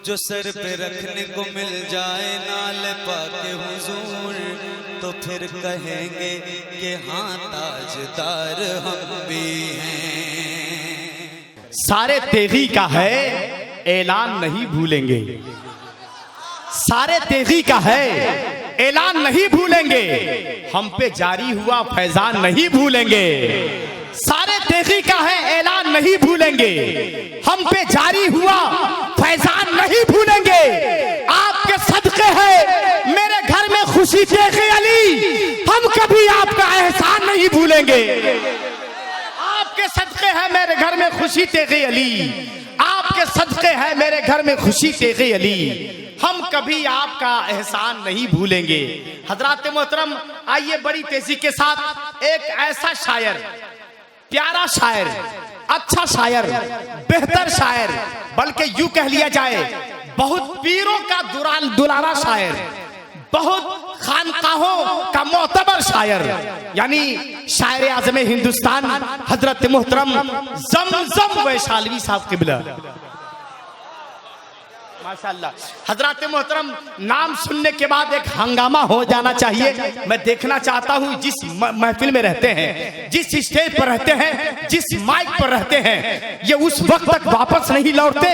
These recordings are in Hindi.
जो सर पे रखने को मिल जाए नाल पाके हुजूर, तो फिर कहेंगे कि हाँ ताजदार हम भी हैं। सारे तेगी का है ऐलान नहीं भूलेंगे, सारे तेगी का है ऐलान नहीं भूलेंगे, हम पे जारी हुआ फैजान नहीं भूलेंगे। सारे तेगी का है ऐलान नहीं भूलेंगे, हम पे जारी हुआ फैजान नहीं भूलेंगे। आपके सदके है मेरे घर में खुशी तेगी अली, हम कभी आपका एहसान नहीं भूलेंगे। आपके सदके है मेरे घर में खुशी तेगी अली, आपके सदके है मेरे घर में खुशी तेगी अली, हम कभी आपका एहसान नहीं भूलेंगे। हजरात मोहतरम, आइए बड़ी तेजी के साथ एक ऐसा शायर, प्यारा शायर, अच्छा शायर, बेहतर शायर, बल्कि यूं कह लिया जाए बहुत पीरों का दुलारा शायर, बहुत खानकाहों का मोतबर शायर, यानी शायर आज़म हिंदुस्तान हजरत मोहतरम ज़मज़म वैशालवी साहब किबला, माशाअल्लाह। हजरत मोहतरम, नाम सुनने के बाद एक हंगामा हो जाना चाहिए। मैं देखना चाहता हूँ जिस महफिल में रहते हैं, जिस स्टेज पर रहते हैं, जिस माइक पर रहते हैं, ये उस वक्त तक वापस नहीं लौटते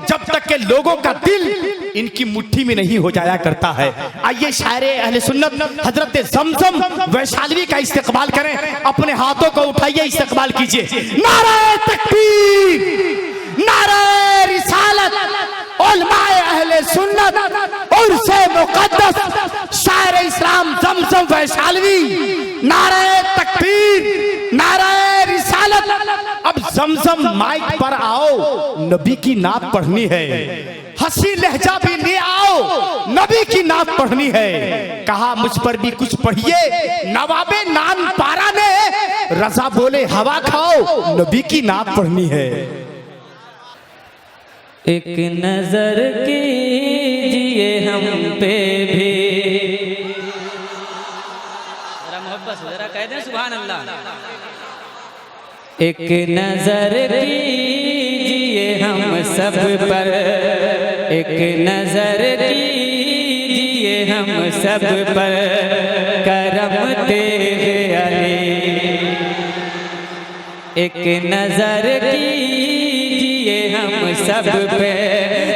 जब तक के लोगों का दिल इनकी मुट्ठी में नहीं हो जाया करता है। आइए शायर अहले सुन्नत हजरत ज़मज़म वैशालवी का इस्तकबाल करें, अपने हाथों को उठाइए, इस्तकबाल कीजिए। नारे तकबीर, नारे रिसालत, उलमाए अहले सुन्नत और से मुकद्दस शायर इस्लाम ज़मज़म वैशालवी, नारे तकबीर, नारे रिसालत। अब ज़मज़म माइक पर आओ, नबी की नात पढ़नी है, हंसी लहजा भी ले आओ, नबी की नात पढ़नी है। कहा मुझ पर भी कुछ पढ़िए, नवाबे नान पारा ने, रजा बोले हवा खाओ, नबी की नात पढ़नी है। एक नजर कीजिए हम पे भी, जरा मोहब्बत से जरा कह दें सुभान अल्लाह। एक नजर कीजिए हम सब पर, एक नजर कीजिए हम सब पर, करम तेरे अली। एक नजर कीजिए हम सब पे,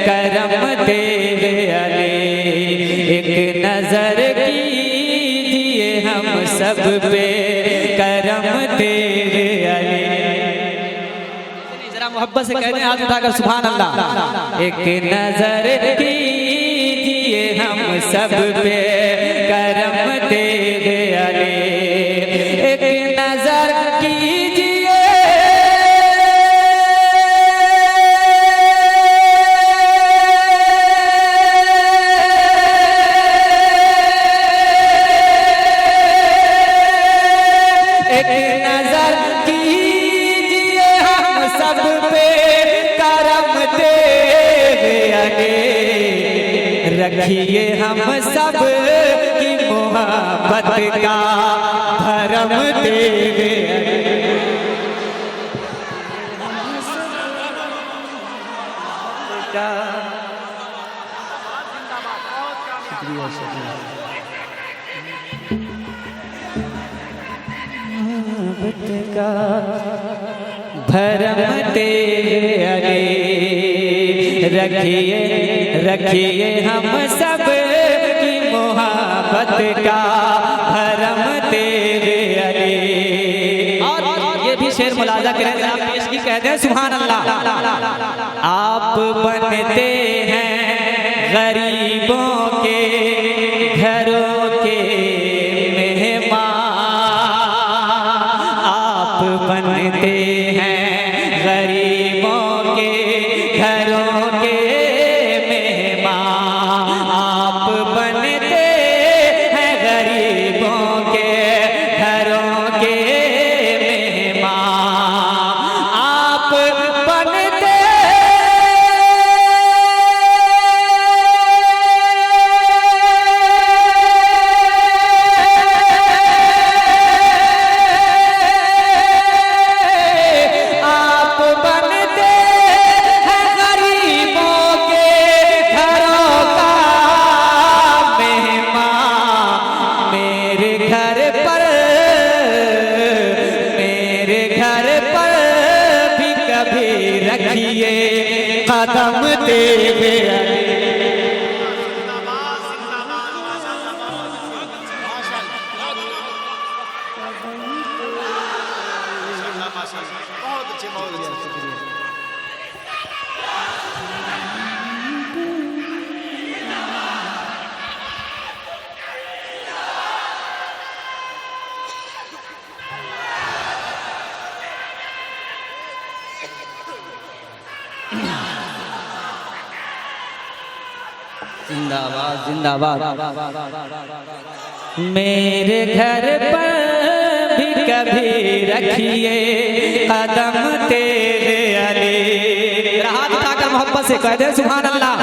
करम तेरे अली। एक नजर कीजिए हम सब पे, करम तेरे अली। जरा मोहब्बत से कहते हैं हाथ उठाकर सुभान अल्लाह। एक नजर कीजिए हम सब पे, करम तेरे अली। एक नजर कीजिए, एक नजर कीजिए हम सब पे, करम तेरे अली। रखिए हम सब की मोहब्बत का धर्म तेरे का भरम तेरे अली। रखिए रखिए हम सब की मोहब्बत का भरम तेरे अली। और ये भी शेर मुलाजा करें, आप पेश की कहते हैं सुभान अल्लाह। आप बनते हैं गरीबों के घरों के मेहमान, आप बनते हैं गरीबों के घरों के मेहमान, आप बनते हैं गरीबों के घरों के मेहमान, आप बनते आप बन तेरे अली। जिंदाबाद जिंदाबाद। मेरे घर पर भी कभी रखिए कदम तेरे अली। हाथ उठाकर मोहब्बत से कह दे सुभान अल्लाह।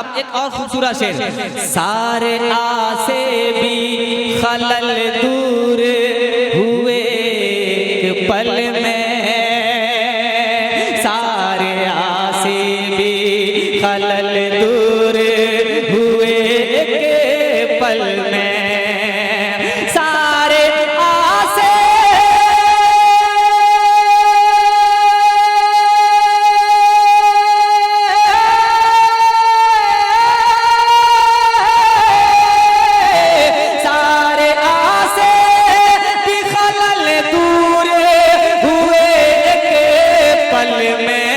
अब एक और खूबसूरत शेर। सारे आसे भी खलल दूर हुए एक पल में, सारे आसे भी खलल दूर हुए एक पल में, सारे आसे सारे आसे भी खलल दूर हुए एक पल में।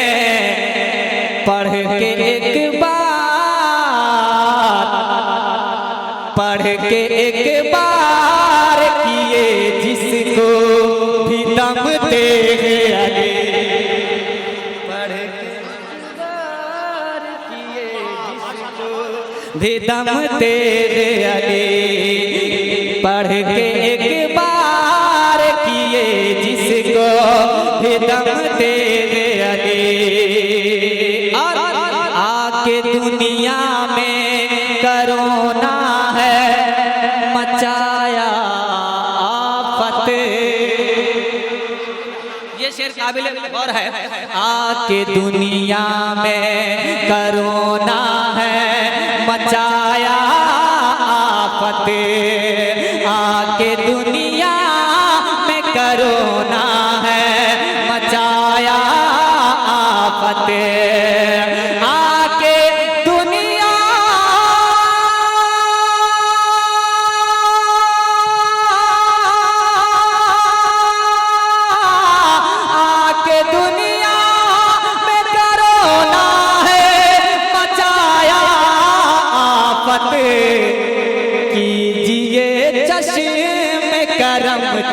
पढ़ के एक बार किए जिसको भी दम तेरे अली। पढ़ के एक बार किए जिसको भी दम तेरे अली। पढ़ के एक बार किए जिसको भी दम तेरे अली। आके दुनिया में करोना है मचाया आफत। ये शेर काबिल गौर है। आके दुनिया में करोना है मचाया आफत। आके दुनिया में करोना है मचाया आफत। आके दुनिया आके दुनिया में करोना है मचाया आफत। कीजिए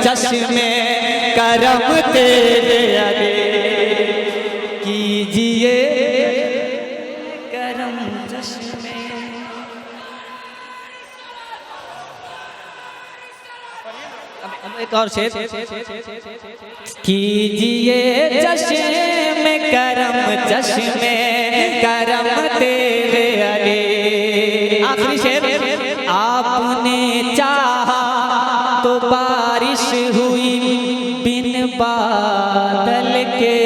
चश्मे करम तेरे अली। कीजिए करम चश्मे। अब एक और शेर। कीजिए चश्मे करम तेरे अली। आखिरी शेर। आपने चाहा तो बारिश हुई बिन बादल के।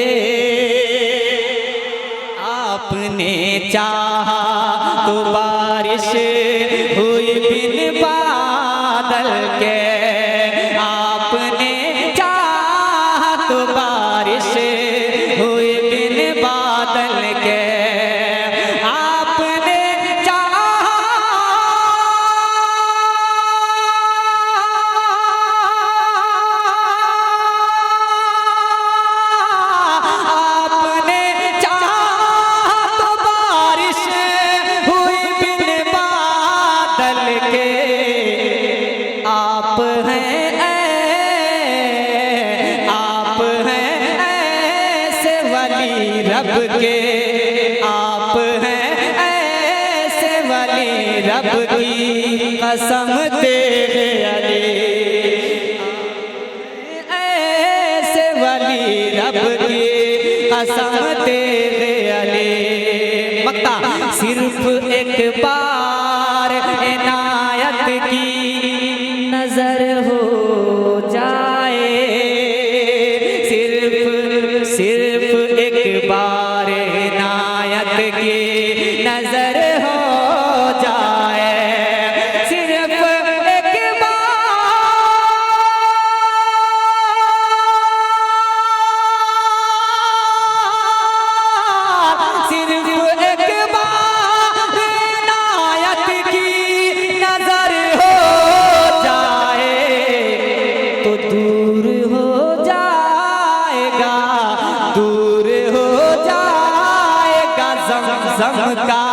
आपने चाहा तो बारिश हुई बिन बादल के। आपने चाहा तो बारिश हुई बिन बादल के। आपने रब के आप हैं ऐसे वली रब की कसम तेरे अली ऐसे वली रब की कसम तेरे अली। मक्ता सिर्फ एक बार इनायत की नजर हो जाए सिर्फ एक बार इनायत की नजर हो जाए सिर्फ एक बार सिर्फ आजम का